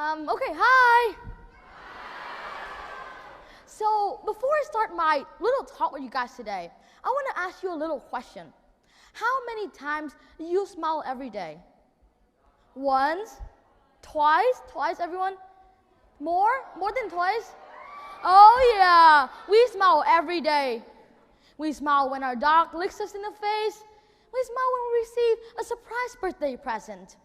Okay, hi. So before I start my little talk with you guys today, I want to ask you a little question. How many times do you smile every day? Once? Twice? Twice, everyone? More? More than twice? Oh yeah, we smile every day. We smile when our dog licks us in the face. We smile when we receive a surprise birthday present.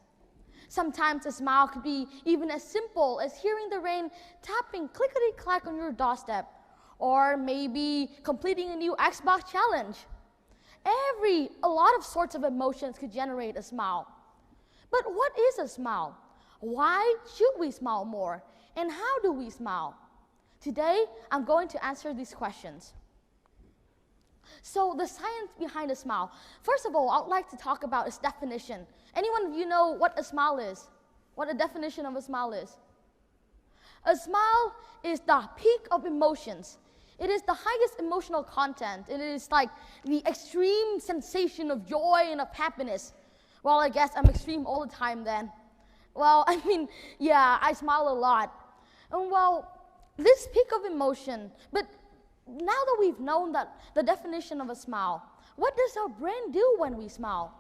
Sometimes a smile could be even as simple as hearing the rain tapping clickety-clack on your doorstep, or maybe completing a new Xbox challenge. A lot of sorts of emotions could generate a smile. But what is a smile? Why should we smile more? And how do we smile? Today, I'm going to answer these questions. So the science behind a smile. First of all, I'd like to talk about its definition. Anyone of you know what a smile is? What a definition of a smile is? A smile is the peak of emotions. It is the highest emotional content. It is like the extreme sensation of joy and of happiness. Well, I guess I'm extreme all the time then. Well, I mean, yeah, I smile a lot. And well, this peak of emotion, but now that we've known that the definition of a smile, what does our brain do when we smile?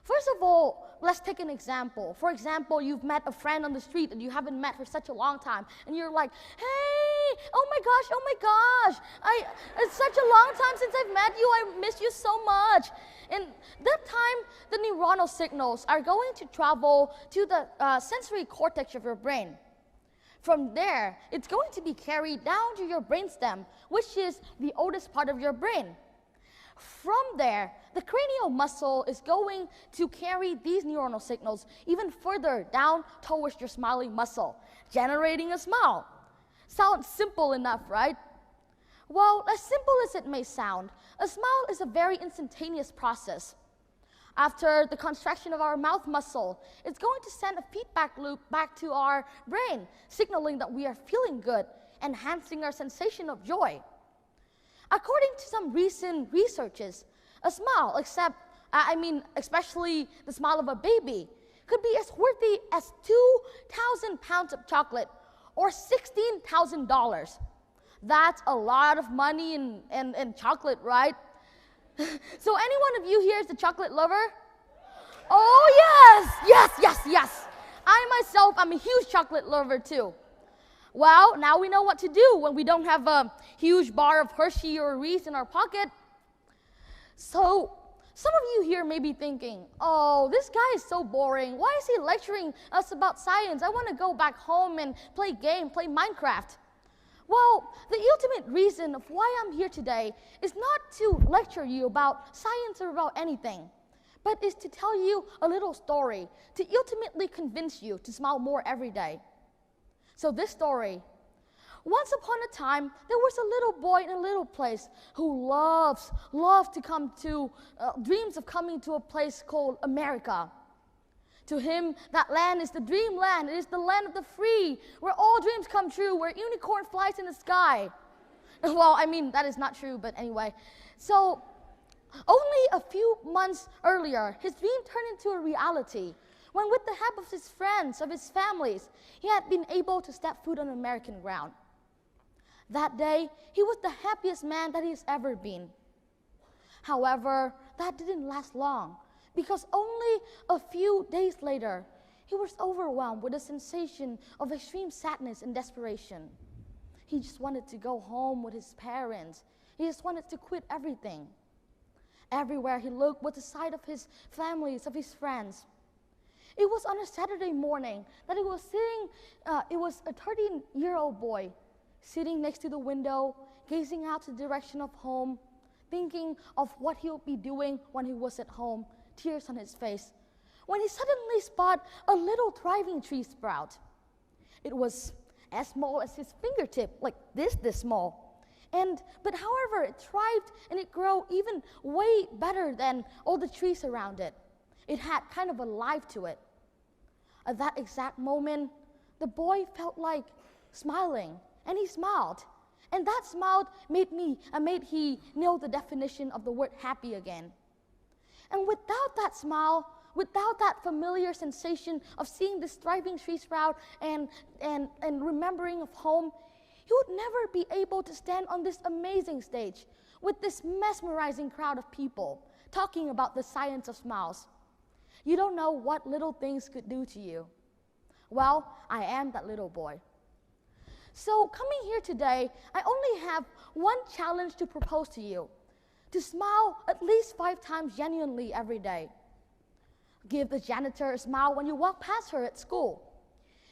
First of all, let's take an example. For example, you've met a friend on the street that you haven't met for such a long time, and you're like, hey, oh my gosh, it's such a long time since I've met you, I miss you so much. And that time, the neuronal signals are going to travel to the sensory cortex of your brain. From there, it's going to be carried down to your brainstem, which is the oldest part of your brain. From there, the cranial muscle is going to carry these neuronal signals even further down towards your smiling muscle, generating a smile. Sounds simple enough, right? Well, as simple as it may sound, a smile is a very instantaneous process. After the contraction of our mouth muscle, it's going to send a feedback loop back to our brain, signaling that we are feeling good, enhancing our sensation of joy. According to some recent researches, a smile, especially the smile of a baby, could be as worthy as 2,000 pounds of chocolate or $16,000. That's a lot of money in chocolate, right? So any one of you here is a chocolate lover? Oh yes. I myself, I'm a huge chocolate lover too. Well, now we know what to do when we don't have a huge bar of Hershey or Reese in our pocket. So some of you here may be thinking, oh, this guy is so boring. Why is he lecturing us about science? I want to go back home and play Minecraft. Well, the ultimate reason of why I'm here today is not to lecture you about science or about anything, but is to tell you a little story to ultimately convince you to smile more every day. So this story, once upon a time, there was a little boy in a little place who loves to come to, dreams of coming to a place called America. To him, that land is the dreamland. It is the land of the free, where all dreams come true, where unicorn flies in the sky. Well, I mean, that is not true, but anyway. So, only a few months earlier, his dream turned into a reality, when with the help of his friends, of his families, he had been able to step foot on American ground. That day, he was the happiest man that he has ever been. However, that didn't last long, because only a few days later, he was overwhelmed with a sensation of extreme sadness and desperation. He just wanted to go home with his parents. He just wanted to quit everything. Everywhere he looked was the sight of his families, of his friends. It was on a Saturday morning that it was a 13-year-old boy sitting next to the window, gazing out to the direction of home, thinking of what he would be doing when he was at home, tears on his face, when he suddenly spotted a little thriving tree sprout. It was as small as his fingertip, like this small. But however, it thrived and it grew even way better than all the trees around it. It had kind of a life to it. At that exact moment, the boy felt like smiling, and he smiled. And that smile made he know the definition of the word happy again. And without that smile, without that familiar sensation of seeing this thriving tree sprout and remembering of home, you would never be able to stand on this amazing stage with this mesmerizing crowd of people talking about the science of smiles. You don't know what little things could do to you. Well, I am that little boy. So coming here today, I only have one challenge to propose to you: to smile at least 5 times genuinely every day. Give the janitor a smile when you walk past her at school.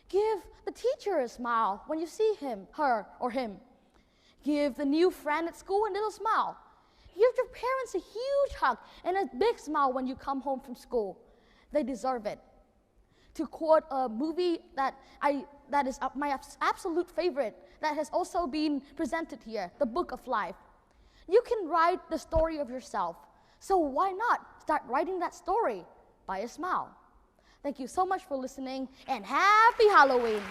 Give the teacher a smile when you see him, her, or him. Give the new friend at school a little smile. Give your parents a huge hug and a big smile when you come home from school. They deserve it. To quote a movie that is my absolute favorite, that has also been presented here, The Book of Life. You can write the story of yourself. So why not start writing that story by a smile? Thank you so much for listening, and happy Halloween.